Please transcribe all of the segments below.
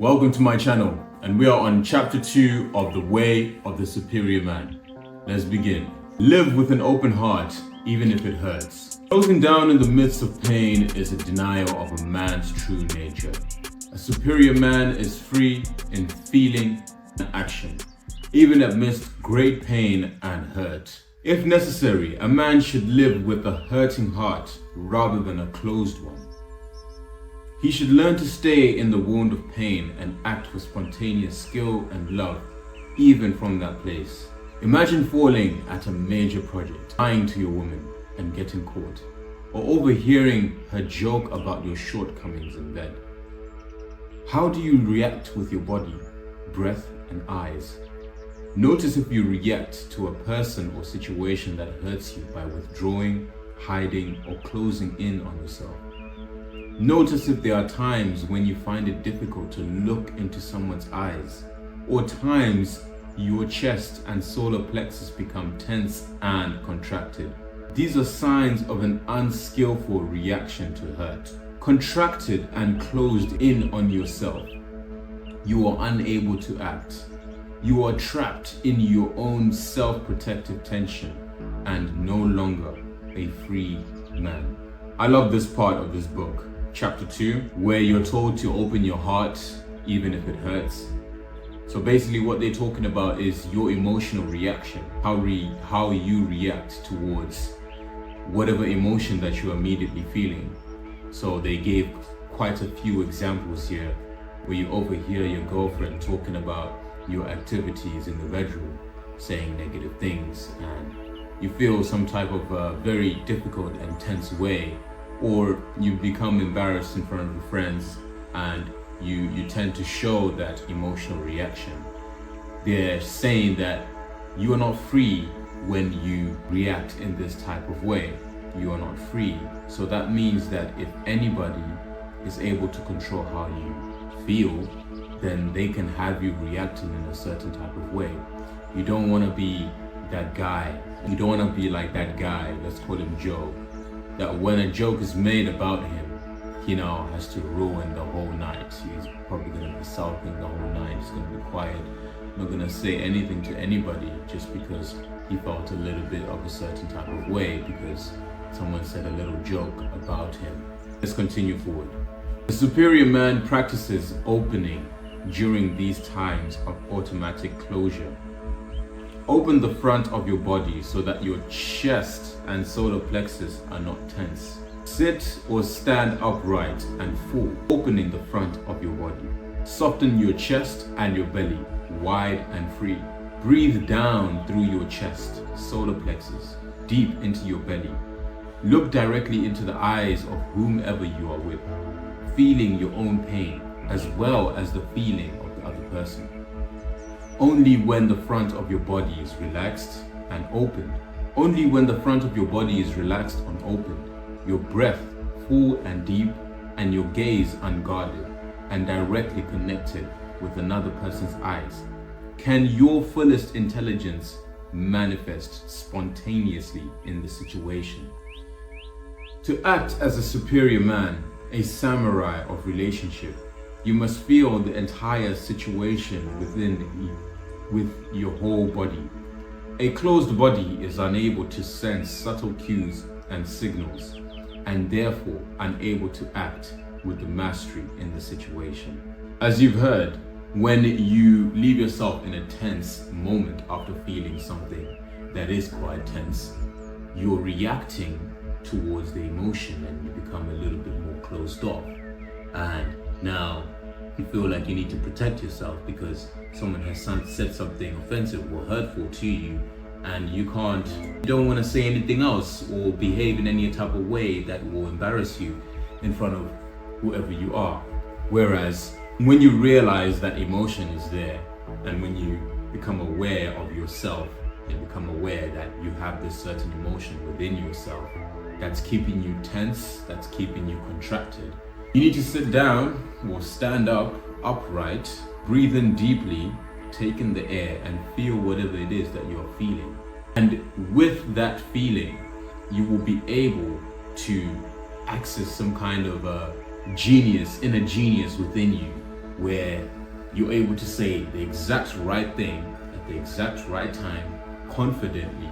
Welcome to my channel, and we are on chapter 2 of The Way of the Superior Man. Let's begin. Live with an open heart, even if it hurts. Closing down in the midst of pain is a denial of a man's true nature. A superior man is free in feeling and action, even amidst great pain and hurt. If necessary, a man should live with a hurting heart rather than a closed one. He should learn to stay in the wound of pain and act with spontaneous skill and love, even from that place. Imagine falling at a major project, lying to your woman and getting caught, or overhearing her joke about your shortcomings in bed. How do you react with your body, breath, and eyes? Notice if you react to a person or situation that hurts you by withdrawing, hiding, or closing in on yourself. Notice if there are times when you find it difficult to look into someone's eyes, or times your chest and solar plexus become tense and contracted. These are signs of an unskillful reaction to hurt. Contracted and closed in on yourself, you are unable to act. You are trapped in your own self-protective tension and no longer a free man. I love this part of this book. Chapter 2, where you're told to open your heart even if it hurts. So basically what they're talking about is your emotional reaction, how you react towards whatever emotion that you're immediately feeling. So they gave quite a few examples here where you overhear your girlfriend talking about your activities in the bedroom, saying negative things, and you feel some type of very difficult and tense way, or you become embarrassed in front of your friends and you tend to show that emotional reaction. They're saying that you are not free when you react in this type of way. You are not free. So that means that if anybody is able to control how you feel, then they can have you reacting in a certain type of way. You don't want to be that guy. You don't want to be like that guy, let's call him Joe, that when a joke is made about him, he now has to ruin the whole night. He's probably going to be sulking the whole night. He's going to be quiet, not going to say anything to anybody just because he felt a little bit of a certain type of way because someone said a little joke about him. Let's continue forward. The superior man practices opening during these times of automatic closure. Open the front of your body so that your chest and solar plexus are not tense. Sit or stand upright and full, opening the front of your body. Soften your chest and your belly, wide and free. Breathe down through your chest, solar plexus, deep into your belly. Look directly into the eyes of whomever you are with, feeling your own pain as well as the feeling of the other person. Only when the front of your body is relaxed and opened, only when the front of your body is relaxed and opened, your breath full and deep, and your gaze unguarded and directly connected with another person's eyes, can your fullest intelligence manifest spontaneously in the situation. To act as a superior man, a samurai of relationship, you must feel the entire situation with your whole body. A closed body is unable to sense subtle cues and signals, and therefore unable to act with the mastery in the situation. As you've heard, when you leave yourself in a tense moment after feeling something that is quite tense, you're reacting towards the emotion and you become a little bit more closed off. And now you feel like you need to protect yourself because someone has said something offensive or hurtful to you, and you don't want to say anything else or behave in any type of way that will embarrass you in front of whoever you are. Whereas when you realize that emotion is there, and when you become aware of yourself and become aware that you have this certain emotion within yourself that's keeping you tense, that's keeping you contracted, you need to sit down or stand up upright, breathe in deeply, take in the air and feel whatever it is that you're feeling. And with that feeling, you will be able to access some kind of inner genius within you, where you're able to say the exact right thing at the exact right time, confidently,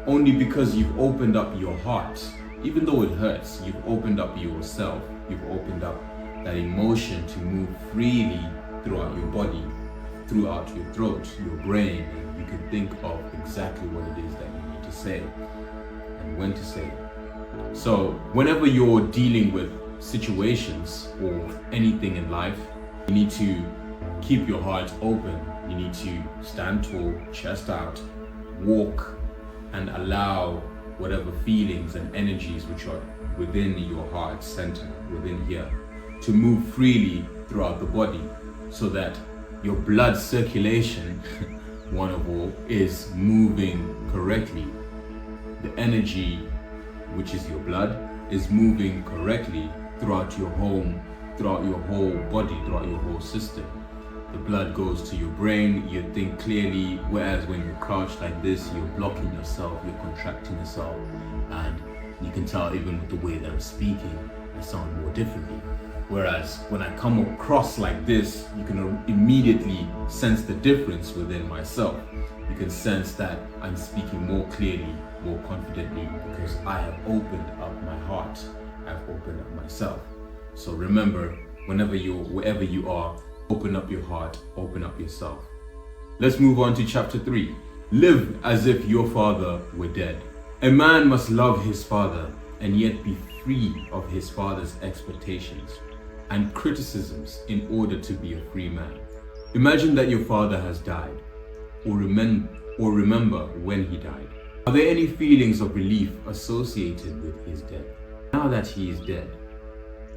only because you've opened up your heart. Even though it hurts, you've opened up yourself, you've opened up that emotion to move freely throughout your body, throughout your throat, your brain, and you can think of exactly what it is that you need to say and when to say it. So whenever you're dealing with situations or anything in life, you need to keep your heart open. You need to stand tall, chest out, walk, and allow whatever feelings and energies which are within your heart center, within here, to move freely throughout the body, so that your blood circulation, one of all, is moving correctly. The energy, which is your blood, is moving correctly throughout your whole body, throughout your whole system. The blood goes to your brain, you think clearly, whereas when you're crouched like this, you're blocking yourself, you're contracting yourself, and you can tell even with the way that I'm speaking, I sound more differently. Whereas when I come across like this, you can immediately sense the difference within myself. You can sense that I'm speaking more clearly, more confidently, because I have opened up my heart, I've opened up myself. So remember, wherever you are, open up your heart, open up yourself. Let's move on to chapter 3. Live as if your father were dead. A man must love his father and yet be free of his father's expectations and criticisms in order to be a free man. Imagine that your father has died, or remember when he died. Are there any feelings of relief associated with his death? Now that he is dead,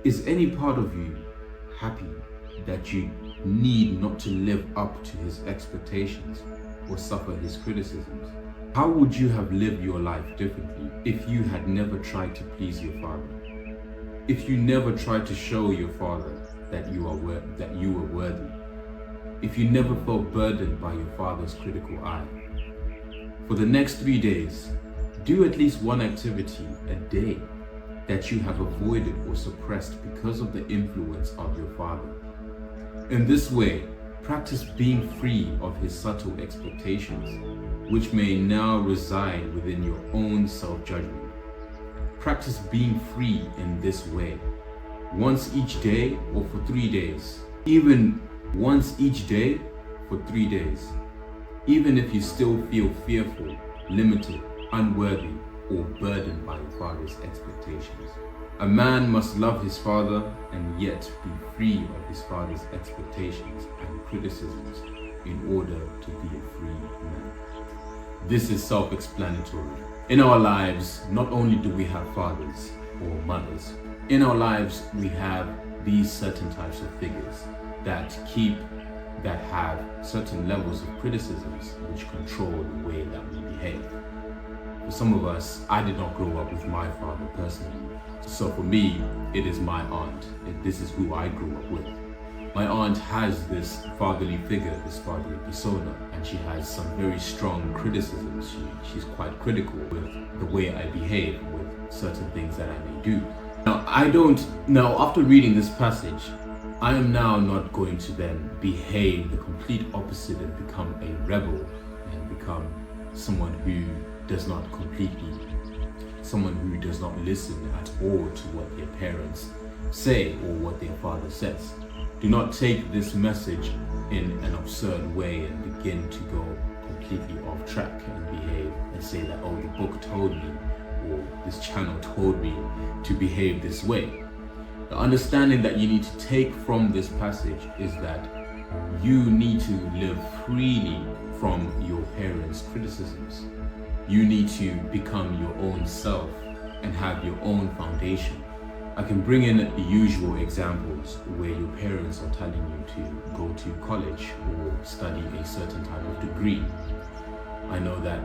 is any part of you happy that you need not to live up to his expectations or suffer his criticisms? How would you have lived your life differently if you had never tried to please your father? If you never tried to show your father that you were worthy? If you never felt burdened by your father's critical eye? For the next 3 days, do at least one activity a day that you have avoided or suppressed because of the influence of your father. In this way, practice being free of his subtle expectations, which may now reside within your own self-judgment. Practice being free in this way, once each day or for 3 days. Even once each day for 3 days. Even if you still feel fearful, limited, unworthy, or burdened by your father's expectations. A man must love his father and yet be free of his father's expectations and criticisms in order to be a free man. This is self-explanatory. In our lives, not only do we have fathers or mothers, in our lives we have these certain types of figures that have certain levels of criticisms which control the way that we behave. For some of us, I did not grow up with my father personally. So for me, it is my aunt. This is who I grew up with. My aunt has this fatherly figure, this fatherly persona, and she has some very strong criticisms. She's quite critical with the way I behave, with certain things that I may do. Now after reading this passage, I am now not going to then behave the complete opposite and become a rebel and become someone who does not listen at all to what their parents say or what their father says. Do not take this message in an absurd way and begin to go completely off track and behave and say that, oh, the book told me or this channel told me to behave this way. The understanding that you need to take from this passage is that you need to live freely from your parents' criticisms. You need to become your own self and have your own foundation. I can bring in the usual examples where your parents are telling you to go to college or study a certain type of degree. I know that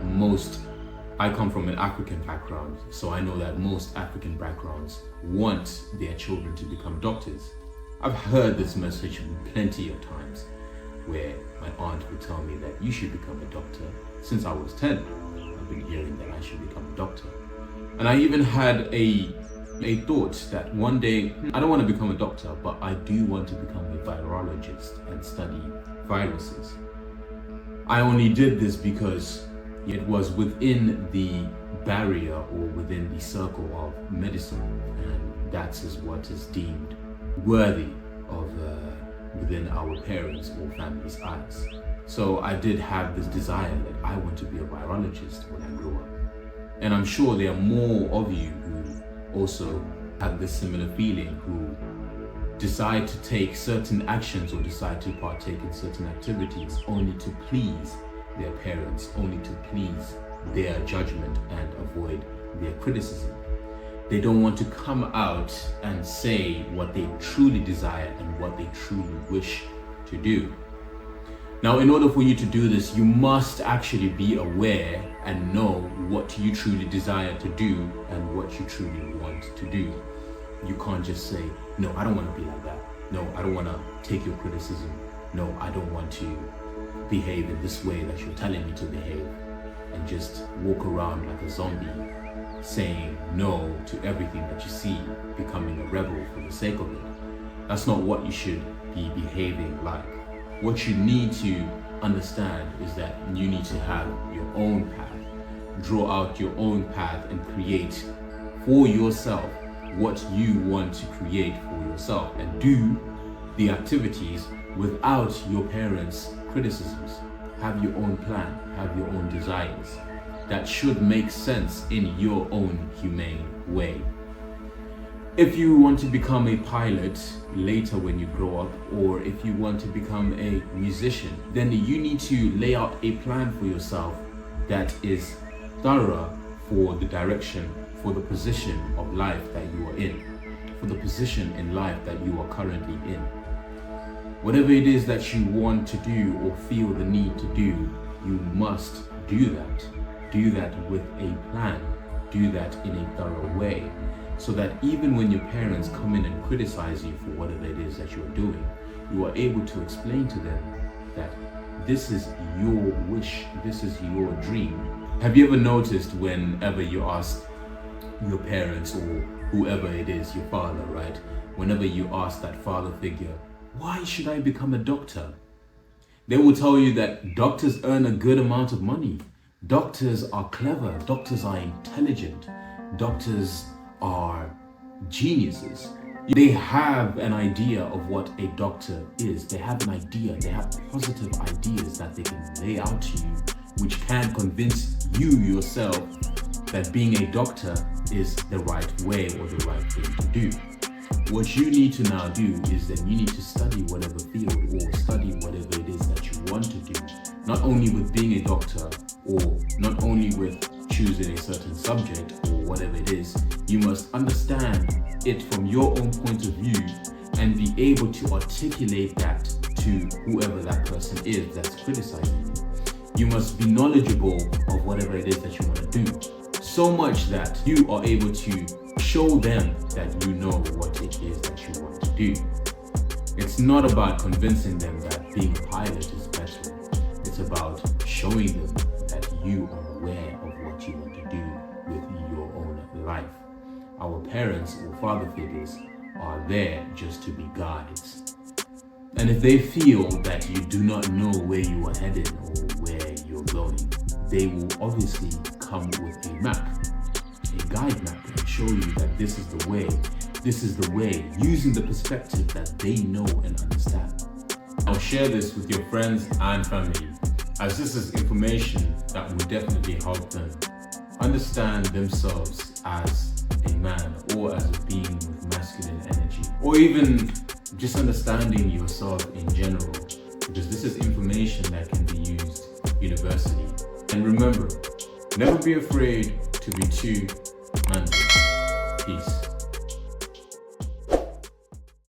I come from an African background, so I know that most African backgrounds want their children to become doctors. I've heard this message plenty of times where my aunt would tell me that you should become a doctor. Since I was 10, I've been hearing that I should become a doctor. And I even had a a thought that one day, I don't want to become a doctor, but I do want to become a virologist and study viruses. I only did this because it was within the barrier or within the circle of medicine, and that is what is deemed worthy of within our parents' or family's eyes. So I did have this desire that I want to be a virologist when I grow up. And I'm sure there are more of you who also have this similar feeling, who decide to take certain actions or decide to partake in certain activities only to please their parents, only to please their judgment and avoid their criticism. They don't want to come out and say what they truly desire and what they truly wish to do. Now, in order for you to do this, you must actually be aware and know what you truly desire to do and what you truly want to do. You can't just say, no, I don't want to be like that. No, I don't want to take your criticism. No, I don't want to behave in this way that you're telling me to behave, and just walk around like a zombie saying no to everything that you see, becoming a rebel for the sake of it. That's not what you should be behaving like. What you need to understand is that you need to have your own path, draw out your own path and create for yourself what you want to create for yourself, and do the activities without your parents' criticisms. Have your own plan, have your own desires that should make sense in your own humane way. If you want to become a pilot later when you grow up, or if you want to become a musician, then you need to lay out a plan for yourself that is thorough for the direction, for the position of life that you are in, for the position in life that you are currently in. Whatever it is that you want to do or feel the need to do, you must do that. Do that with a plan. Do that in a thorough way, so that even when your parents come in and criticize you for whatever it is that you're doing, you are able to explain to them that this is your wish, this is your dream. Have you ever noticed whenever you ask your parents or whoever it is, your father, right? Whenever you ask that father figure, why should I become a doctor? They will tell you that doctors earn a good amount of money. Doctors are clever. Doctors are intelligent. Doctors are geniuses. They have an idea of what a doctor is. They have an idea. They have positive ideas that they can lay out to you, which can convince you yourself that being a doctor is the right way or the right thing to do. What you need to now do is that you need to study whatever field or study whatever it is that you want to do. Not only with being a doctor, or not only with choosing a certain subject or whatever it is, you must understand it from your own point of view and be able to articulate that to whoever that person is that's criticizing you. You must be knowledgeable of whatever it is that you want to do, so much that you are able to show them that you know what it is that you want to do. It's not about convincing them that being a pilot is better. It's about showing them that you are aware of what you want to do with your own life. Our parents or father figures are there just to be guides. And if they feel that you do not know where you are headed or where you're going, they will obviously come with a map, a guide map, and show you that this is the way, using the perspective that they know and understand. Now share this with your friends and family, as this is information that will definitely help them understand themselves as a man or as a being with masculine energy, or even just understanding yourself in general, because this is information that can be used universally. And remember, never be afraid to be too manly. Peace.